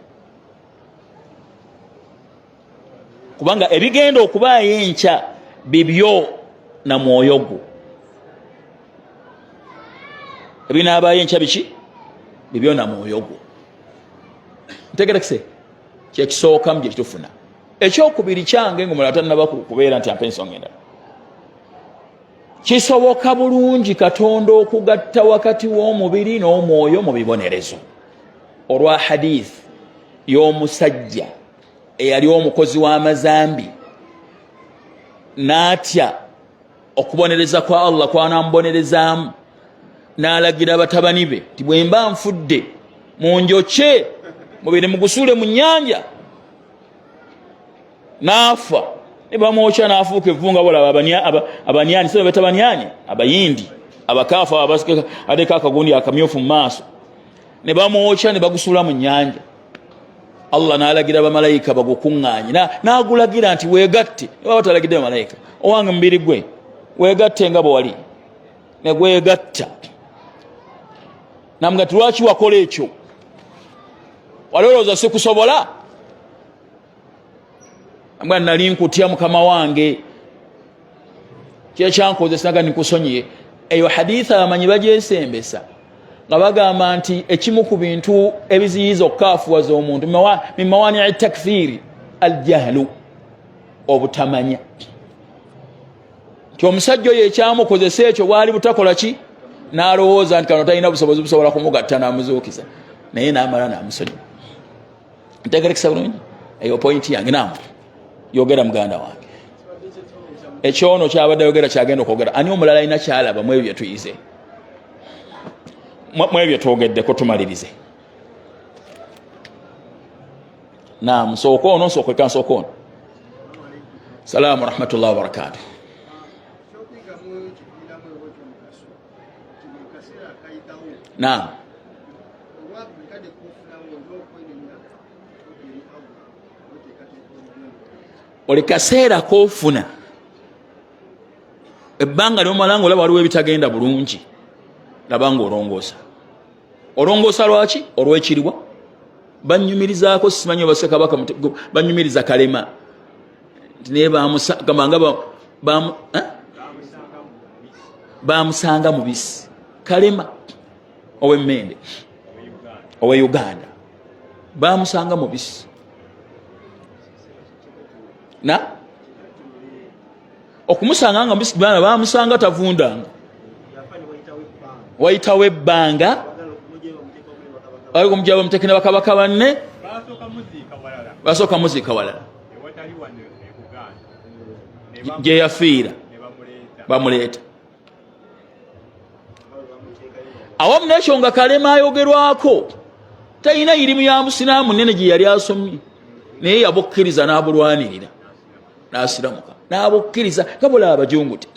kubanga ebigenda okubaayo enkya bibyo na mwoyo gwo. Ebinaabaayo enkya biki? bibyo na mwoyo gwo. Ntegerekese kyekisooka mu gye kitufuna. Ekyokubiri kyange ng'omulala tannaba kubeera nti ampa ensonga endala. Kisoboka bulungi Katonda okugatta wakati w'omubiri n'omwoyo mu bibonerezo. Olwa hadith y'omusajja eyali omukozi w'amazambi n'atya okubonereza kwa Allah kw'anaamubonerezaamu, n'alagira batabani be nti bwe mba nfudde munjokye mubiri mugusuule mu nnyanja. N'afa ne bamwokya n'afuuka evvunga. Bolaba abanyani sebe beta banyani abayindi abakaafa abasika aleka akagundi akamyofu mu maaso, ne bamwokya ne bagusuula mu nnyanja. Allah n'alagira bamalayika bagukuŋŋaanye, n'agulagira nti weegatte. Ne baba talagidde bamalayika, owange mubiri gwe weegatte nga bwe wali, ne gwegatta. Namugati lwaki wakola ekyo? Walowooza sikusobola? Amugati nali nkutya mukama wange, kyekyankozesa naga nikusonyiye. Eyo haditha abamanyi bagyesembesa nga bagamba nti ekimu ku bintu ebiziyiza okukaafuwaza omuntu min mawani takfiri aljahlu, obutamanya. Nti omusajja oyo ekyamukozesa ekyo bwali butakola ki? N'alowooza nti kano talina busobozi busobola kumugatta n'amuzuukiza, naye n'amala n'amusonyiwa. Ntegerekesa bulungi? Eyo pointi yange. Naamu yogera muganda wange, ekyono kyabadde yogera kyagenda okwogera. Ani omulala alina kyalaba mu ebyo bye tuyize, mu ebyo twogeddeko tumalirize? Naamu nsooka ono, nsookeka nsooka ono. Salaamu rahmatullahi wa barakatuh. Naam. Oli kaseera koofuna ebbanga ly'omala ng'olaba waliwo ebitagenda bulungi, laba ng'olongoosa. Olongoosa lwaki? Olw'ekiriwa. Bannyumirizaako, simanyi oba Ssekabaka bannyumiriza Kalema nti naye bamusanga mubisi. Kalema ow'Emmende owe Uganda bamusanga mubisi. Na okumusanga nga mubisi bana bamusanga tavundanga, wayitawo ebbanga kumujja bamuteeke ne bakabaka banne, basooka muziika walala gye yafiira bamuleeta. Awamu n'ekyo nga Kalema ayogerwako talina irimu ya musiraamu nene gye yali asomye, naye yabukkiriza n'abulwanirira n'asiramuka n'abukkiriza nga bulaba abajungute.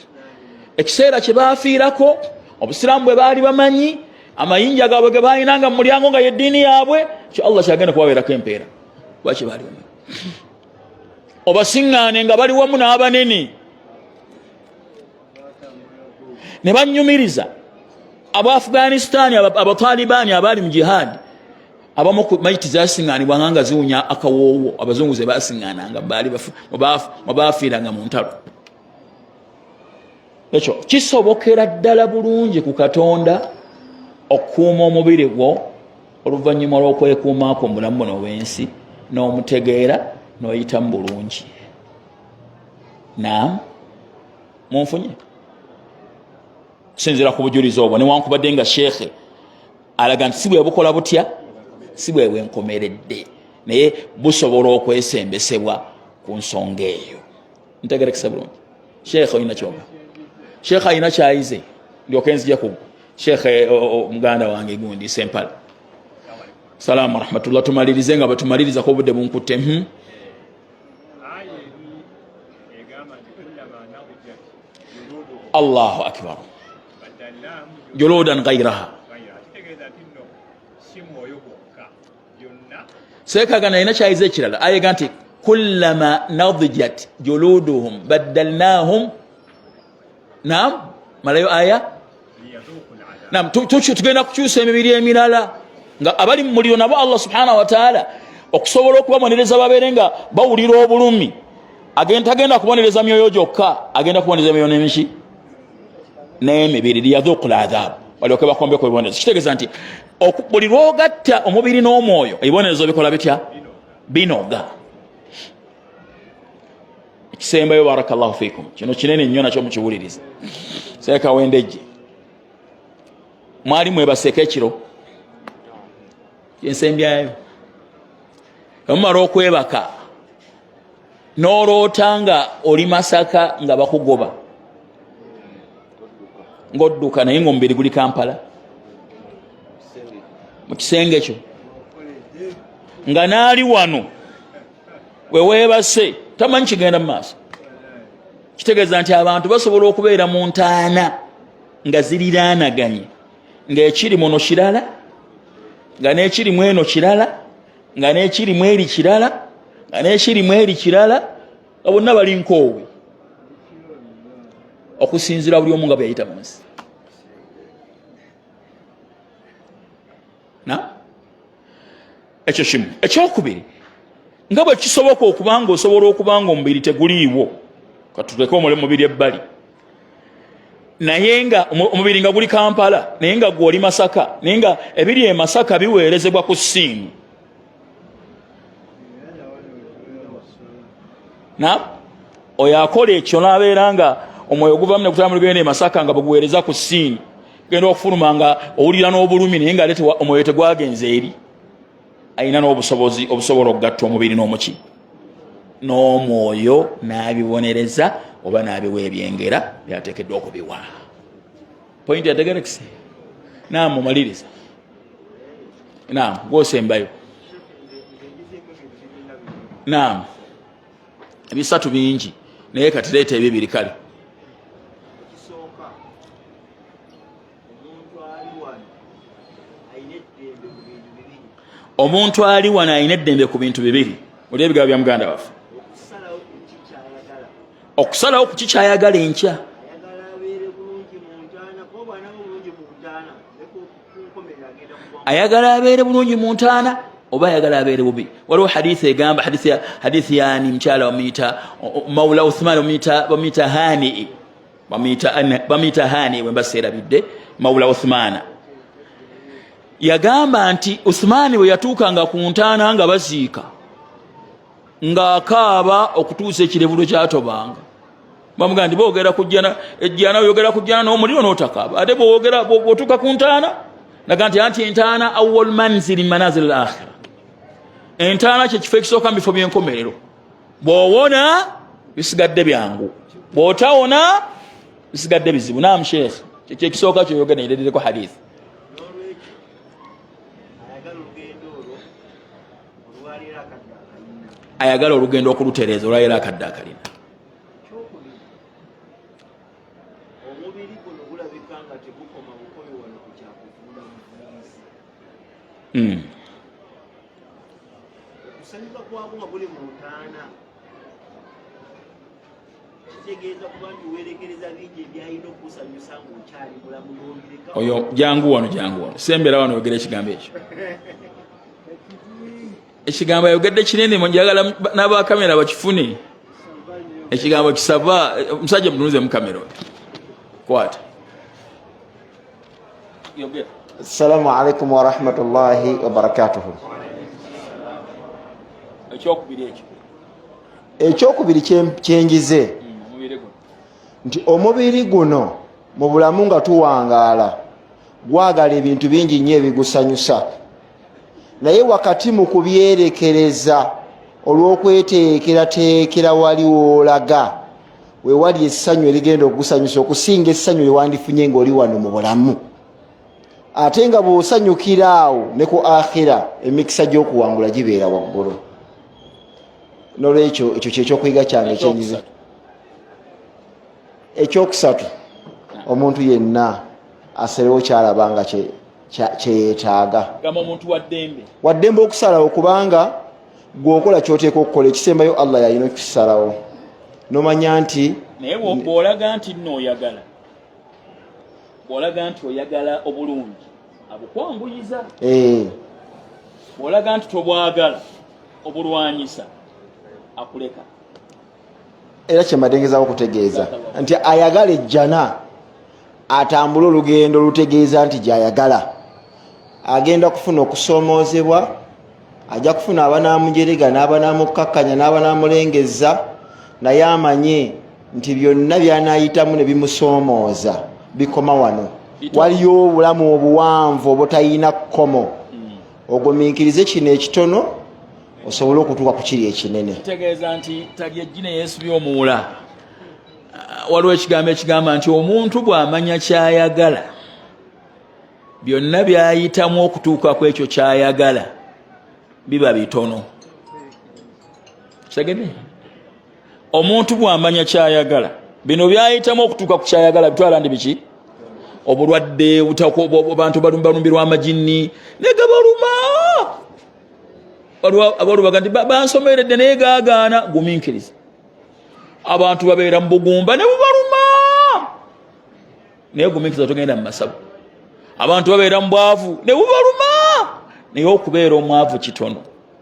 Ekiseera kye baafiirako obusiraamu bwe baali bamanyi, amayinja gaabwe ge baalinanga mu mulyango nga yeddiini yaabwe, kyo Allah kyagenda kubabeerako empeera lwaki baali bamanyi. Obasiŋŋaane nga bali wamu n'abanene ne bannyumiriza. Aba-Afghanistan abatalibaani abaali mu jihadi, abamu ku mayiti zasiŋŋaanibwanga nga ziwunya akawoowo. Abazungu ze basiŋŋaananga baafiiranga mu ntalo. Ekyo kisobokera ddala bulungi ku Katonda okukuuma omubiri gwo oluvannyuma lw'okwekuumaako mu bulamu buno obw'ensi, n'omutegeera n'oyitamu bulungi. Naam, munfunye kusinziira ku bujulizi obwo, newankubadde nga sheekhe alaga nti si bwe bukola butya, si bwe bwenkomeredde, naye busobola okwesembesebwa ku nsonga eyo. Ntegerekesa bulungi? Sheekhe olina kyoga? Sheekhe alina kyayize ndyoke nzija ku sheekhe muganda wange gundi Sempala. Salaamu rahmatullah. Tumalirize nga bwetumaliriza ko obudde bunkutte. Allahu akbar. Juludan ghayraha. Sekagana ina kyayize ekirala ayega nti kullama nadijat juluduhum baddalnahum. Naam, malayo aya. Naam, tugenda kukyusa emibiri emirala nga abali mu muliro nabo Allah subhanahu wa ta'ala okusobola okubabonereza babeere nga bawulira obulumi. Tagenda kubonereza myoyo gyokka, agenda kubonereza myoyo n'emibiri liyadhuqul adhab, balyoke bakombeko ebibonerezo. Kitegeeza nti buli lwogatta omubiri n'omwoyo ebibonerezo bikola bitya binoga. Ekisembayo barakallahu fikum kino kinene nnyo nakyo mukiwuliriza. Seeka Wendejje mwali mwebaseka ekiro kyensembyayo omumala okwebaka n'oloota nga oli Masaka nga bakugoba ng'odduka naye ng'omubiri guli Kampala mu kisenge kyo nga naali wano we weebase tamanyi kigenda mu maaso. Kitegeeza nti abantu basobola okubeera mu ntaana nga ziriraanaganye, ng'ekiri muno kirala, nga n'ekiri mu eno kirala, nga n'ekiri mu eri kirala, nga n'ekiri mu eri kirala, nga bonna bali nkoowe okusinziira buli omu nga bwe yayita mu nsi. Ekyo kimu. Ekyokubiri, nga bwe kisoboka okubanga osobola okubanga omubiri teguliiwo, katuleke omubiri ebbali, naye nga omubiri nga guli Kampala, naye nga gwoli Masaka, naye nga ebiri e Masaka biweerezebwa ku ssimu. Oyo akola ekyo n'abeera nga omwoyo guvamu ne gutambula genda e Masaka nga bweguweereza ku ssimu, genda okufuluma nga owulira n'obulumi naye nga ate omwoyo tegwagenze eri. Ayina n'obusobozi obusobola okugatta omubiri n'omuki n'omwoyo n'abibonereza oba n'abiwa ebyengera byateekeddwa okubiwa. Point yategerekise. Mumaliriza. Gwosembayo. Ebisatu bingi naye katireeta ebibiri kale. Omuntu ali wano alina eddembe ku bintu bibiri. Oli ebigambo bya muganda waffe. Okusalawo ku kikyayagala enkya. Ayagala abeere bulungi mu ntaana oba ayagala abeere bubi. Waliwo hadithi egamba, hadithi yani mkyala bamuyita Mawla Uthman bamuyita Hani, bamuyita Hani wembaseerabidde Mawla Uthmana. Yagamba nti Uthmani bwe yatuukanga ku ntaana nga baziika ng'akaaba okutuusa ekirevulo kyatobanga. Bamugamba nti boogera kujjana ejjana oyogera kujjana n'omuliro n'otakaaba, ate bw'otuuka ku ntaana naga nti anti entaana awwal manzili manazil al-akhira. Entaana kye kifo ekisooka mu bifo by'enkomerero. Bw'owona bisigadde byangu, bw'otawona bisigadde bizibu. Sheikh kye kisooka kyoyogera neerereko hadithi. Ayagala olugendo okulutereeza olwalira akadde akalina. Oyo jangu wano sembera wano oyogera ekigambo ekyo. Ekigambo ayogedde kinene njagala n'abakamera bakifune. Ekigambo kisava omusajja mutunuze mu kamera. Kwata. Assalamu alaikum wa rahmatullahi wa barakatuhu. Ekyokubiri kyenjize nti omubiri guno mu bulamu nga tuwangaala gwagala ebintu bingi nnyo ebigusanyusa, naye wakati mu kubyerekereza olw'okweteekerateekera wali woolaga we wali essanyu erigenda okugusanyusa okusinga essanyu lyewandifunye ng'oli wano mu bulamu. Ate nga bw'osanyukira awo ne ku akhira emikisa gy'okuwangula gibeera waggulu. N'olwekyo ekyo kyekyokuyiga kyange ekyenjize. Ekyokusatu, omuntu yenna aserewo kyalaba nga kyeyeetaaga. Waddembe okusalawo kubanga gw'okola ky'oteeka okukola ekisembayo Allah yalina okukisalawo. N'omanya nti naye bw'olaga nti n'oyagala, bw'olaga nti oyagala obulungi abukwanguyiza. Bw'olaga nti tobwagala obulwanyisa akuleka. Era kyembadengezaawo okutegeeza nti ayagala ejjana atambule olugendo lutegeeza nti gy'ayagala. agenda kufuna okusomoozebwa, ajja kufuna abanaamujerega n'abanaamukakkanya n'abanaamulengeza, naye amanye nti byonna byanaayitamu ne bimusoomooza bikoma wano. Waliyo obulamu obuwanvu obutalina kkomo. Ogumiikirize kino ekitono osobole okutuuka ku kiri ekinene. Kitegeeza nti talya eggi ne yeesubya omuwula. Waliwo ekigambo ekigamba nti omuntu bw'amanya ky'ayagala, byonna by'ayitamu okutuuka ku ekyo ky'ayagala biba bitono. Kitegedde? Omuntu bw'amanya ky'ayagala, bino by'ayitamu okutuuka ku ky'ayagala bitwala ndi biki? Obulwadde, abantu balumbirwa amajinni ne gabaluma. Waliwo baga nti bansomeredde naye gaagaana. Gumiikirize. Abantu babeera mu bugumba ne bubaluma, naye gumiikiriza togenda mu masabu. Abantu babeera mu bwavu ne bubaluma, naye okubeera omwavu kitono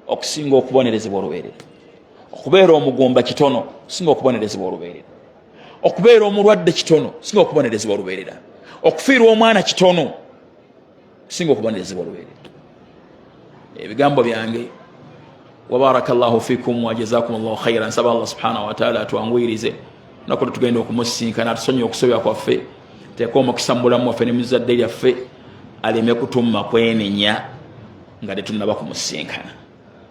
okusinga okubonerezebwa olubeerera. Okubeera omugumba kitono okusinga okubonerezebwa olubeerera. Okubeera omulwadde kitono okusinga okubonerezebwa olubeerera. Okufiirwa omwana kitono okusinga okubonerezebwa olubeerera. Ebigambo byange. Wabarakallahu fikum wa jazakumullahu khairan. Nsaba Allah subhanahu wa ta'ala atwanguyirize nakola tugenda okumusinkana atusonyiwe okusobya kwaffe, teeka omukisa mu bulamu waffe ne mu zadde lyaffe, aleme kutumma kwenenya nga tetunnaba kumusinkana.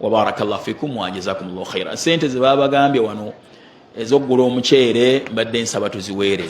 Wabarakallahu fikum wa jazakumullahu khairan. Sente ze babagambye wano ez'oggula omuceere mbadde nsaba tuziweereze.